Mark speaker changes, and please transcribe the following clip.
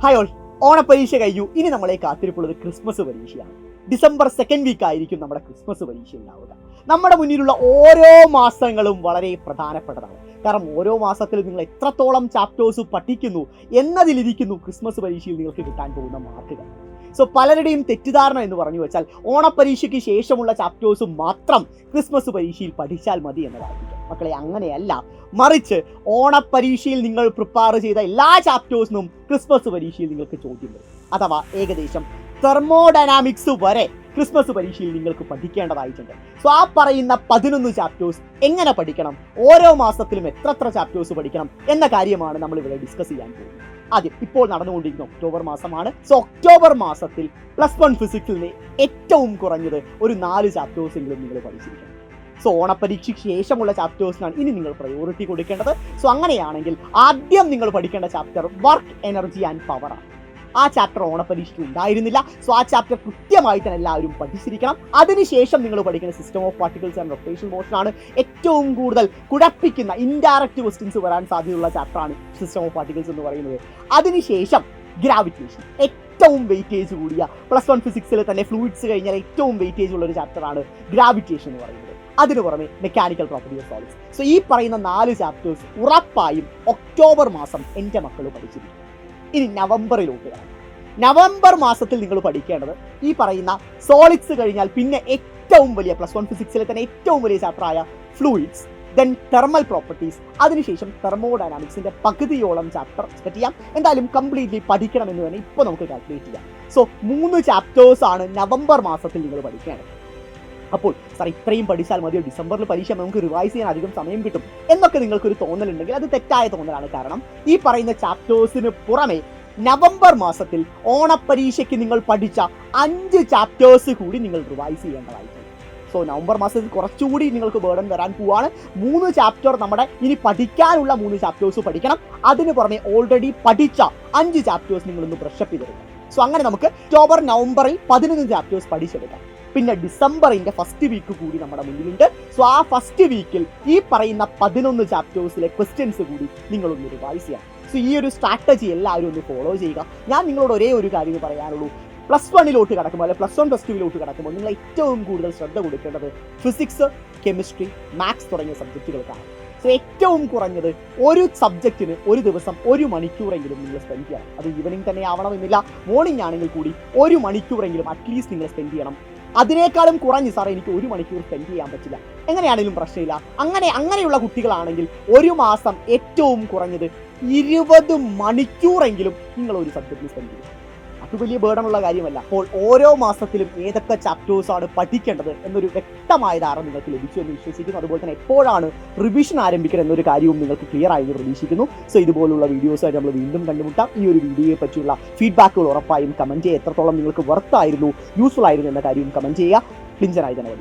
Speaker 1: Hi all, ഓണപ്പരീക്ഷ കഴിഞ്ഞു. ഇനി നമ്മളെ കാത്തിരിപ്പുള്ളത് ക്രിസ്മസ് പരീക്ഷയാണ്. ഡിസംബർ 2nd വീക്ക് ആയിരിക്കും നമ്മുടെ ക്രിസ്മസ് പരീക്ഷ ഉണ്ടാവുക. നമ്മുടെ മുന്നിലുള്ള ഓരോ മാസങ്ങളും വളരെ പ്രധാനപ്പെട്ടതാണ്. കാരണം ഓരോ മാസത്തിലും നിങ്ങൾ എത്രത്തോളം ചാപ്റ്റേഴ്സ് പഠിക്കുന്നു എന്നതിലിരിക്കുന്നു ക്രിസ്മസ് പരീക്ഷയിൽ നിങ്ങൾക്ക് കിട്ടാൻ പോകുന്ന മാർക്കുകൾ. പലരുടെയും തെറ്റിദ്ധാരണ എന്ന് പറഞ്ഞു വെച്ചാൽ ഓണപ്പരീക്ഷയ്ക്ക് ശേഷമുള്ള ചാപ്റ്റേഴ്സ് മാത്രം ക്രിസ്മസ് പരീക്ഷയിൽ പഠിച്ചാൽ മതി എന്നതായിരിക്കും. മക്കളെ, അങ്ങനെയല്ല. മറിച്ച് ഓണപ്പരീക്ഷയിൽ നിങ്ങൾ പ്രിപ്പയർ ചെയ്ത എല്ലാ ചാപ്റ്റേഴ്സിനും ക്രിസ്മസ് പരീക്ഷയിൽ നിങ്ങൾക്ക് ചോദ്യം വരും. അഥവാ ഏകദേശം തെർമോഡൈനാമിക്സ് വരെ ക്രിസ്മസ് പരീക്ഷയിൽ നിങ്ങൾക്ക് പഠിക്കേണ്ടതായിട്ടുണ്ട്. ആ പറയുന്ന 11 ചാപ്റ്റേഴ്സ് എങ്ങനെ പഠിക്കണം, ഓരോ മാസത്തിലും എത്ര ചാപ്റ്റേഴ്സ് പഠിക്കണം എന്ന കാര്യമാണ് നമ്മൾ ഇവിടെ ഡിസ്കസ് ചെയ്യാൻ പോകുന്നത്. ആദ്യം, ഇപ്പോൾ നടന്നുകൊണ്ടിരിക്കുന്ന ഒക്ടോബർ മാസമാണ്. ഒക്ടോബർ മാസത്തിൽ +1 ഫിസിക്സിന് ഏറ്റവും കുറഞ്ഞത് ഒരു 4 ചാപ്റ്റേഴ്സ് എങ്കിലും നിങ്ങൾ പഠിച്ചിരിക്കണം. ഓണപ്പരീക്ഷയ്ക്ക് ശേഷമുള്ള ചാപ്റ്റേഴ്സിനാണ് ഇനി നിങ്ങൾ പ്രയോറിറ്റി കൊടുക്കേണ്ടത്. അങ്ങനെയാണെങ്കിൽ ആദ്യം നിങ്ങൾ പഠിക്കേണ്ട chapter work, energy and power ആണ്. ആ ചാപ്റ്റർ ഓണപ്പരീക്ഷയ്ക്ക് ഉണ്ടായിരുന്നില്ല. ആ ചാപ്റ്റർ കൃത്യമായി തന്നെ എല്ലാവരും പഠിച്ചിരിക്കണം. അതിനുശേഷം നിങ്ങൾ പഠിക്കുന്ന system of particles and rotation motion ആണ്. ഏറ്റവും കൂടുതൽ കുഴപ്പിക്കുന്ന ഇൻഡയറക്റ്റ് ക്വസ്റ്റ്യൻസ് വരാൻ സാധ്യതയുള്ള ചാപ്റ്ററാണ് സിസ്റ്റം ഓഫ് പാർട്ടിക്കിൾസ് എന്ന് പറയുന്നത്. അതിനുശേഷം ഗ്രാവിറ്റേഷൻ, ഏറ്റവും വെയിറ്റേജ് കൂടിയ +1 ഫിസിക്സിൽ തന്നെ ഫ്ലൂയിഡ്സ് കഴിഞ്ഞാൽ ഏറ്റവും വെയിറ്റേജ് ഉള്ള ഒരു ചാപ്റ്ററാണ് ഗ്രാവിറ്റേഷൻ എന്ന് പറയുന്നത്. അതിനു പുറമെ മെക്കാനിക്കൽ പ്രോപ്പർട്ടി ഓഫ് സോളിഡ്സ്. ഈ പറയുന്ന 4 ചാപ്റ്റേഴ്സ് ഉറപ്പായും ഒക്ടോബർ മാസം എൻ്റെ മക്കൾ പഠിച്ചിരിക്കും. ഇനി നവംബറിലോട്ട് കാണാം. നവംബർ മാസത്തിൽ നിങ്ങൾ പഠിക്കേണ്ടത് ഈ പറയുന്ന സോളിഡ്സ് കഴിഞ്ഞാൽ പിന്നെ ഏറ്റവും വലിയ +1 ഫിസിക്സിലെ തന്നെ ഏറ്റവും വലിയ ചാപ്റ്ററായ ഫ്ലൂയിഡ്സ്, ദെൻ തെർമൽ പ്രോപ്പർട്ടീസ്, അതിനുശേഷം തെർമോഡൈനാമിക്സിന്റെ പകുതിയോളം ചാപ്റ്റർ സെറ്റ് ചെയ്യാം. എന്തായാലും കംപ്ലീറ്റ്ലി പഠിക്കണമെന്ന് തന്നെ ഇപ്പോൾ നമുക്ക് കാൽക്കുലേറ്റ് ചെയ്യാം. 3 ചാപ്റ്റേഴ്സ് ആണ് നവംബർ മാസത്തിൽ നിങ്ങൾ പഠിക്കേണ്ടത്. അപ്പോൾ സാർ ഇത്രയും പഠിച്ചാൽ മതിയോ, ഡിസംബറിൽ പരീക്ഷ നമുക്ക് റിവൈസ് ചെയ്യാൻ അധികം സമയം കിട്ടും എന്നൊക്കെ നിങ്ങൾക്കൊരു തോന്നലുണ്ടെങ്കിൽ അത് തെറ്റായ തോന്നലാണ്. കാരണം ഈ പറയുന്ന ചാപ്റ്റേഴ്സിന് പുറമെ നവംബർ മാസത്തിൽ ഓണപ്പരീക്ഷയ്ക്ക് നിങ്ങൾ പഠിച്ച 5 ചാപ്റ്റേഴ്സ് കൂടി നിങ്ങൾ റിവൈസ് ചെയ്യേണ്ടതായിട്ടുണ്ട്. നവംബർ മാസത്തിൽ കുറച്ചുകൂടി നിങ്ങൾക്ക് ബേർഡൻ വരാൻ പോവാണ്. 3 ചാപ്റ്റർ നമ്മുടെ ഇനി പഠിക്കാനുള്ള 3 ചാപ്റ്റേഴ്സ് പഠിക്കണം. അതിന് പുറമെ ഓൾറെഡി പഠിച്ച 5 ചാപ്റ്റേഴ്സ് നിങ്ങളൊന്ന് ബ്രഷപ്പ് ചെയ്തെടുക്കാം. അങ്ങനെ നമുക്ക് ഒക്ടോബർ നവംബറിൽ 11 ചാപ്റ്റേഴ്സ് പഠിച്ചെടുക്കാം. പിന്നെ ഡിസംബറിന്റെ ഫസ്റ്റ് വീക്ക് കൂടി നമ്മുടെ മുന്നിലുണ്ട്. ആ ഫസ്റ്റ് വീക്കിൽ ഈ പറയുന്ന 11 ചാപ്റ്റേഴ്സിലെ ക്വസ്റ്റ്യൻസ് കൂടി നിങ്ങളൊന്ന് റിവൈസ് ചെയ്യാം. ഈ ഒരു സ്ട്രാറ്റജി എല്ലാവരും ഒന്ന് ഫോളോ ചെയ്യുക. ഞാൻ നിങ്ങളോട് ഒരേ ഒരു കാര്യം പറയാനുള്ളൂ. +1 കടക്കുമ്പോൾ അല്ലെ +1 +2 കടക്കുമ്പോൾ നിങ്ങൾ ഏറ്റവും കൂടുതൽ ശ്രദ്ധ കൊടുക്കേണ്ടത് ഫിസിക്സ്, കെമിസ്ട്രി, മാത്സ് തുടങ്ങിയ സബ്ജക്റ്റുകൾക്കാണ്. ഏറ്റവും കുറഞ്ഞത് ഒരു സബ്ജക്റ്റിന് ഒരു ദിവസം 1 മണിക്കൂറെങ്കിലും നിങ്ങൾ സ്പെൻഡ് ചെയ്യണം. അത് ഈവനിങ് തന്നെ ആവണമെന്നില്ല, മോർണിംഗ് ആണെങ്കിൽ കൂടി 1 മണിക്കൂറെങ്കിലും അറ്റ്ലീസ്റ്റ് നിങ്ങൾ സ്പെൻഡ് ചെയ്യണം. അതിനേക്കാളും കുറഞ്ഞ് സാറേ എനിക്ക് 1 മണിക്കൂർ സ്പെൻഡ് ചെയ്യാൻ പറ്റില്ല, എങ്ങനെയാണെങ്കിലും പ്രശ്നമില്ല. അങ്ങനെയുള്ള കുട്ടികളാണെങ്കിൽ ഒരു മാസം ഏറ്റവും കുറഞ്ഞത് 20 മണിക്കൂറെങ്കിലും നിങ്ങൾ ഒരു സബ്ജക്റ്റിൽ സ്പെൻഡ് ചെയ്യും. അത് വലിയ ബേർഡനുള്ള കാര്യമല്ല. അപ്പോൾ ഓരോ മാസത്തിലും ഏതൊക്കെ ചാപ്റ്റേഴ്സ് ആണ് പഠിക്കേണ്ടത് എന്നൊരു വ്യക്തമായ ധാരണ നിങ്ങൾക്ക് ലഭിച്ചു എന്ന് വിശ്വസിക്കുന്നു. അതുപോലെ തന്നെ എപ്പോഴാണ് റിവിഷൻ ആരംഭിക്കണം എന്നൊരു കാര്യവും നിങ്ങൾക്ക് ക്ലിയർ ആയി പ്രതീക്ഷിക്കുന്നു. ഇതുപോലുള്ള വീഡിയോസായിട്ട് നമ്മൾ വീണ്ടും കണ്ടുമുട്ടാം. ഈ ഒരു വീഡിയോയെ പറ്റിയുള്ള ഫീഡ്ബാക്കുകൾ ഉറപ്പായും കമന്റ് ചെയ്യുക. എത്രത്തോളം നിങ്ങൾക്ക് വർത്തായിരുന്നു, യൂസ്ഫുൾ ആയിരുന്നു എന്ന കാര്യവും കമന്റ് ചെയ്യുക. ലിഞ്ചനായി തന്നെ